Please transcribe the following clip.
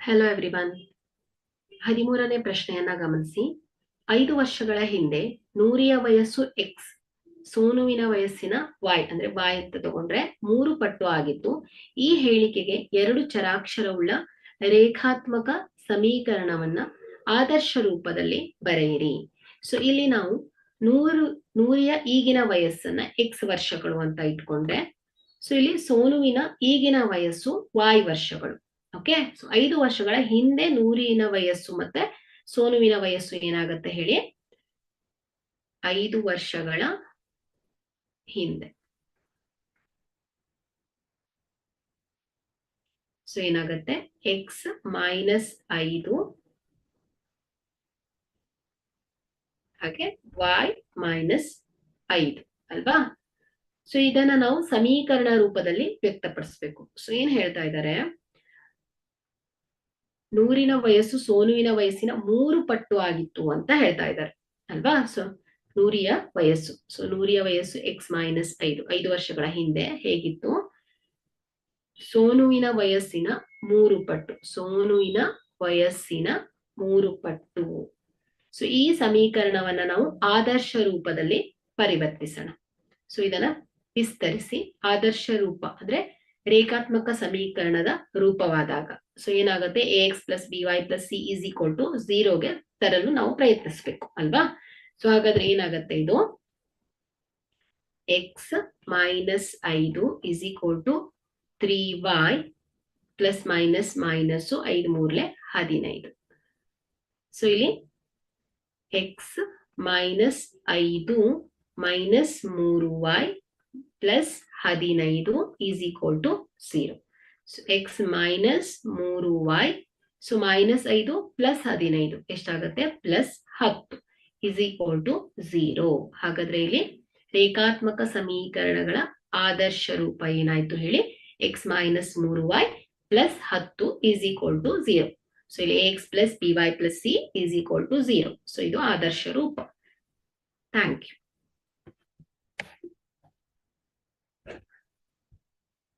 Hello everyone. 13ನೇ ಪ್ರಶ್ನೆಯನ್ನ ಗಮನಿಸಿ. 5 ವರ್ಷಗಳ ಹಿಂದೆ ನೂರಿಯ ವಯಸ್ಸು ಎಕ್ಸ್, ಸೋನುವಿನ ವಯಸ್ಸಿನ y ಅಂದ್ರೆ y ಅಂತ ತಗೊಂಡ್ರೆ 3 ಪಟ್ಟು ಆಗಿತ್ತು. ಈ ಹೇಳಿಕೆಗೆ 2 ಚರಾಕ್ಷರವುಳ್ಳ ರೇಖಾತ್ಮಕ ಸಮೀಕರಣವನ್ನ ಆದರ್ಶ ರೂಪದಲ್ಲಿ ಬರೆಯಿರಿ. ಸೊ ಇಲ್ಲಿ ನಾವು ನೂರಿಯ ಈಗಿನ ವಯಸ್ಸನ್ನ ಎಕ್ಸ್ ವರ್ಷಗಳು ಅಂತ ಇಟ್ಕೊಂಡ್ರೆ, ಸೊ ಇಲ್ಲಿ ಸೋನುವಿನ ಈಗಿನ ವಯಸ್ಸು y ವರ್ಷಗಳು. ಓಕೆ, ಸೊ 5 ವರ್ಷಗಳ ಹಿಂದೆ ನೂರಿನ ವಯಸ್ಸು ಮತ್ತೆ ಸೋನುವಿನ ವಯಸ್ಸು ಏನಾಗುತ್ತೆ ಹೇಳಿ. 5 ವರ್ಷಗಳ ಹಿಂದೆ ಸೊ ಏನಾಗುತ್ತೆ, ಎಕ್ಸ್ ಮೈನಸ್ 5 ಹಾಗೆ y ಮೈನಸ್ 5 ಅಲ್ವಾ. ಸೊ ಇದನ್ನ ನಾವು ಸಮೀಕರಣ ರೂಪದಲ್ಲಿ ವ್ಯಕ್ತಪಡಿಸ್ಬೇಕು. ಸೊ ಏನ್ ಹೇಳ್ತಾ ಇದ್ದಾರೆ, ನೂರಿನ ವಯಸ್ಸು ಸೋನುವಿನ ವಯಸ್ಸಿನ 3 ಪಟ್ಟು ಆಗಿತ್ತು ಅಂತ ಹೇಳ್ತಾ ಇದ್ದಾರೆ ಅಲ್ವಾ. ಸೊ ನೂರಿಯ ವಯಸ್ಸು ಎಕ್ಸ್ ಮೈನಸ್ 5 ವರ್ಷಗಳ ಹಿಂದೆ ಹೇಗಿತ್ತು, ಸೋನುವಿನ ವಯಸ್ಸಿನ 3 ಪಟ್ಟು, ಸೋನುವಿನ ವಯಸ್ಸಿನ 3 ಪಟ್ಟು. ಸೊ ಈ ಸಮೀಕರಣವನ್ನ ನಾವು ಆದರ್ಶ ರೂಪದಲ್ಲಿ ಪರಿವರ್ತಿಸೋಣ. ಸೊ ಇದನ್ನ ವಿಸ್ತರಿಸಿ ಆದರ್ಶ ರೂಪ ಅಂದ್ರೆ ರೇಖಾತ್ಮಕ ಸಮೀಕರಣದ ರೂಪವಾದಾಗ ಸೊ ಏನಾಗುತ್ತೆ, ax plus by plus c is equal to 0ಗೆ ತರಲು ನಾವು ಪ್ರಯತ್ನಿಸ್ಬೇಕು ಅಲ್ವಾ. ಸೊ ಹಾಗಾದ್ರೆ ಏನಾಗುತ್ತೆ, ಇದು X minus 5 is equal to 3y plus minus 5 3 15. So ಇಲ್ಲಿ X minus 5 minus 3y plus 15 is equal to 0. So X minus 3y, so minus 5 plus 15 ಎಷ್ಟಾಗುತ್ತೆ, ಪ್ಲಸ್ 10 ಈಸ್ ಈಕ್ವಲ್ ಟು 0. ಹಾಗಾದ್ರೆ ಇಲ್ಲಿ ರೇಖಾತ್ಮಕ ಸಮೀಕರಣಗಳ ಆದರ್ಶ ರೂಪ ಏನಾಯ್ತು ಹೇಳಿ, x minus 3y plus 10 is equal to 0. So ಇಲ್ಲಿ ax plus by plus c is equal to 0. So ಇದು ಆದರ್ಶ ರೂಪ. Thank you.